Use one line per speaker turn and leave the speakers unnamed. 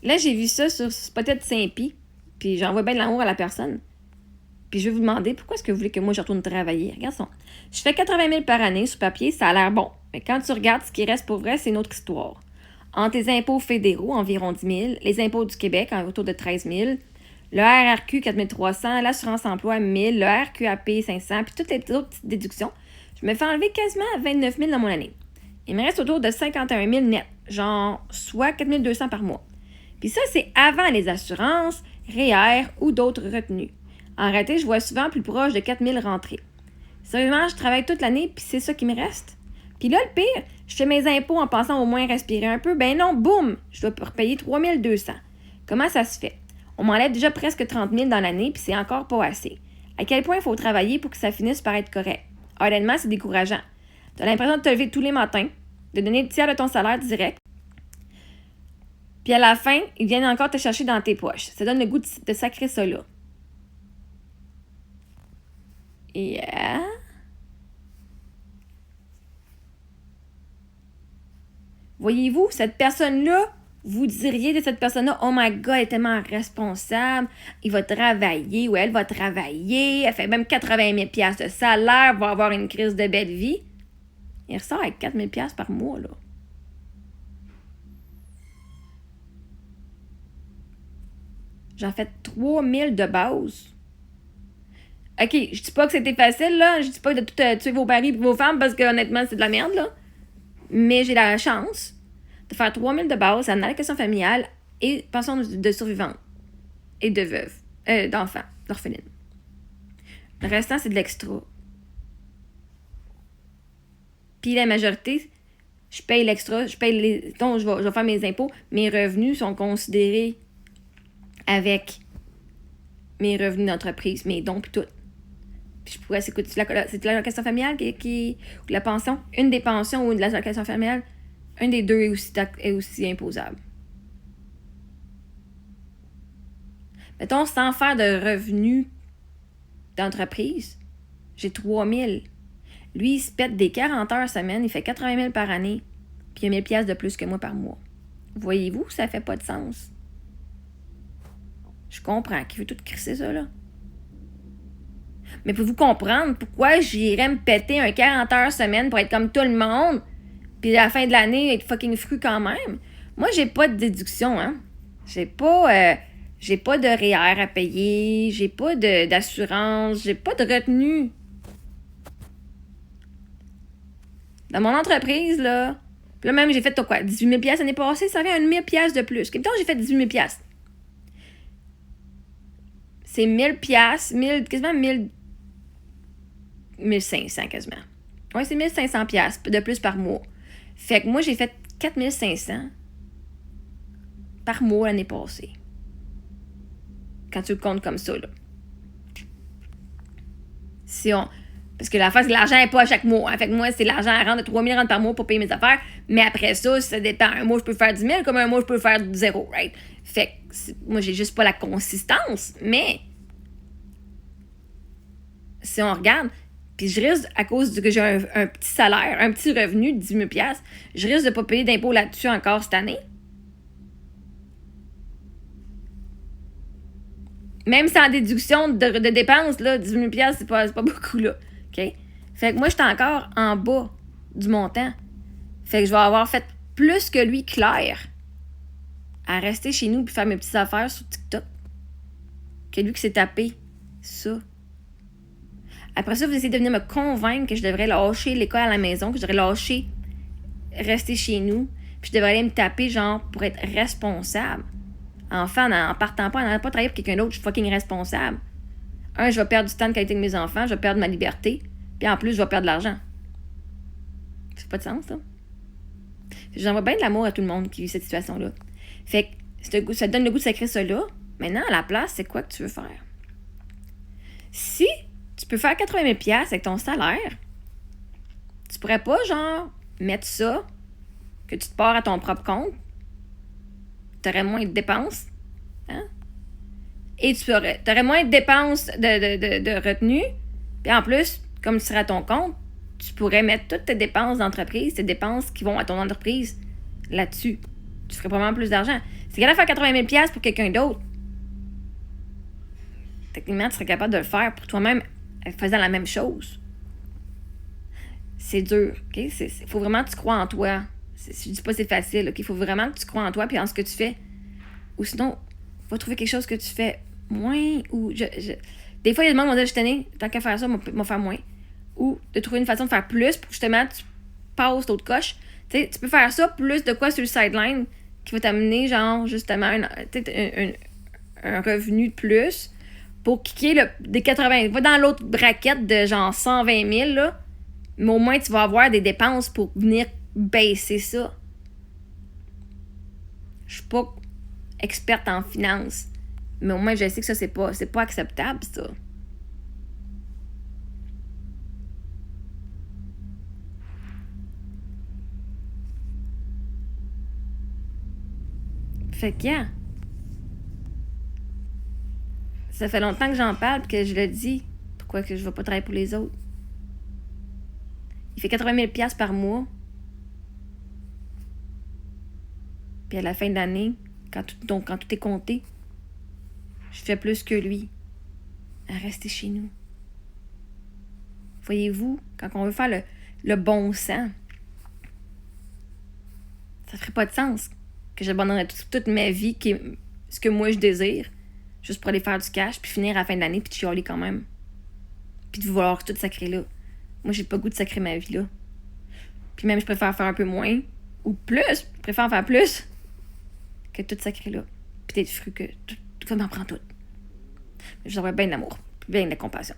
Là, j'ai vu ça sur Spotted Saint-Pie, puis j'envoie bien de l'amour à la personne. Puis je vais vous demander, pourquoi est-ce que vous voulez que moi je retourne travailler? Regarde ça. Je fais 80 000 par année sur papier, ça a l'air bon. Mais quand tu regardes ce qui reste pour vrai, c'est une autre histoire. Entre les impôts fédéraux, environ 10 000, les impôts du Québec, autour de 13 000, le RRQ, 4 300, l'assurance emploi, 1 000, le RQAP, 500, puis toutes les autres petites déductions, je me fais enlever quasiment 29 000 dans mon année. Il me reste autour de 51 000 net, genre soit 4 200 par mois. Puis ça, c'est avant les assurances, REER ou d'autres retenues. En réalité, je vois souvent plus proche de 4 000 rentrées. Sérieusement, je travaille toute l'année, puis c'est ça qui me reste. Puis là, le pire, je fais mes impôts en pensant au moins respirer un peu. Ben non, boum, je dois repayer 3 200. Comment ça se fait? On m'enlève déjà presque 30 000 dans l'année, puis c'est encore pas assez. À quel point il faut travailler pour que ça finisse par être correct? Honnêtement, c'est décourageant. Tu as l'impression de te lever tous les matins, de donner le tiers de ton salaire direct, puis à la fin, ils viennent encore te chercher dans tes poches. Ça donne le goût de sacrer ça là. Yeah. Voyez-vous, cette personne-là, vous diriez de cette personne-là, oh my God, elle est tellement responsable, il va travailler ou elle va travailler, elle fait même 80 000 $ de salaire, va avoir une crise de belle vie. Il ressort avec 4 000 $ par mois, là. J'en fais 3 000 de base. OK, je dis pas que c'était facile, là. Je dis pas de tout tuer vos paris et vos femmes parce que honnêtement, c'est de la merde, là. Mais j'ai la chance de faire 3 000 de base en allocation familiale et pension de survivante et de veuve, d'enfants, d'orpheline. Le restant, c'est de l'extra. Puis la majorité, je paye l'extra, je paye les. Donc, je vais faire mes impôts. Mes revenus sont considérés avec mes revenus d'entreprise, mes dons puis tout. Puis je pourrais, c'est l'allocation familiale ou la pension. Une des pensions ou de l'allocation familiale, un des deux est aussi imposable. Mettons, sans faire de revenus d'entreprise, j'ai 3 000. Lui, il se pète des 40 heures semaine, il fait 80 000 par année, puis il a 1 000 $ de plus que moi par mois. Voyez-vous, ça fait pas de sens. Je comprends qu'il veut tout crisser ça, là. Mais pouvez-vous comprendre pourquoi j'irais me péter un 40 heures semaine pour être comme tout le monde, puis à la fin de l'année, être fucking fru quand même? Moi, j'ai pas de déduction, hein. J'ai pas de REER à payer, j'ai pas d'assurance, j'ai pas de retenue. Dans mon entreprise, là, puis là même, j'ai fait quoi? 18 000 $ l'année passée, ça fait 1 000 $ de plus. Quel temps j'ai fait 18 000 $? C'est 1 000 $, quasiment 1500 quasiment. Ouais, c'est 1 500 $ de plus par mois. Fait que moi, j'ai fait 4 500 par mois l'année passée. Quand tu le comptes comme ça, là. Parce que la face, l'argent n'est pas à chaque mois. Hein. Fait que moi, c'est l'argent à rendre de 3 000 $ par mois pour payer mes affaires. Mais après ça, ça dépend. Un mois, je peux faire 10 000, comme un mois, je peux faire 0, right? Fait que moi, j'ai juste pas la consistance. Mais si on regarde, puis je risque, à cause que j'ai un petit salaire, un petit revenu de 10 000 $, je risque de pas payer d'impôts là-dessus encore cette année. Même sans déduction de dépenses, là, 18 000 $, c'est pas beaucoup, là. OK? Fait que moi, j'étais encore en bas du montant. Fait que je vais avoir fait plus que lui, Claire, à rester chez nous et faire mes petites affaires sur TikTok, que lui qui s'est tapé ça. Après ça, vous essayez de venir me convaincre que je devrais lâcher l'école à la maison, que je devrais lâcher rester chez nous, puis je devrais aller me taper, genre, pour être responsable. Enfin, en partant pas, en n'allant pas travailler pour quelqu'un d'autre, je suis fucking responsable. Je vais perdre du temps de qualité avec mes enfants, je vais perdre ma liberté, puis en plus, je vais perdre de l'argent. Ça fait pas de sens, ça. J'envoie bien de l'amour à tout le monde qui vit cette situation-là. Fait que ça te donne le goût de sacrer ça là. Maintenant, à la place, c'est quoi que tu veux faire? Si tu peux faire 80 000 $ avec ton salaire, tu pourrais pas, genre, mettre ça, que tu te pars à ton propre compte, t'aurais moins de dépenses, hein? Et tu aurais moins de dépenses de retenue, puis en plus, comme tu serais à ton compte, tu pourrais mettre toutes tes dépenses d'entreprise, tes dépenses qui vont à ton entreprise, là-dessus. Tu ferais probablement plus d'argent. Tu es capable de faire 80 000 pour quelqu'un d'autre. Techniquement, tu serais capable de le faire pour toi-même en faisant la même chose. C'est dur, OK? Il faut vraiment que tu crois en toi. Je dis pas que c'est facile, OK? Il faut vraiment que tu crois en toi et en ce que tu fais. Ou sinon, va trouver quelque chose que tu fais moins ou... Des fois, il y a des gens qui vont dire, je tenais, tant qu'à faire ça, je vais faire moins. Ou de trouver une façon de faire plus pour que justement, tu passes l'autre coche. Tu sais, tu peux faire ça, plus de quoi sur le sideline qui va t'amener, genre, justement, un revenu de plus pour kicker des 80... Va dans l'autre braquette de genre 120 000, là. Mais au moins, tu vas avoir des dépenses pour venir baisser ça. Je suis pas experte en finance, mais au moins, je sais que ça, c'est pas acceptable, ça. Fait que, yeah. Ça fait longtemps que j'en parle et que je le dis. Pourquoi que je vais pas travailler pour les autres? Il fait 80 000 par mois. Puis à la fin de l'année, quand tout est compté, je fais plus que lui à rester chez nous. Voyez-vous, quand on veut faire le bon sens, ça ferait pas de sens que j'abandonnerais toute ma vie, qui est ce que moi je désire, juste pour aller faire du cash, puis finir à la fin de l'année, puis de chialer quand même. Puis de vouloir tout sacrer là. Moi, j'ai pas le goût de sacrer ma vie là. Puis même, je préfère faire un peu moins, ou plus, je préfère faire plus, que tout sacrer là. Puis d'être fru que tout m'en prend tout. Je vous envoie bien d'amour, bien de compassion.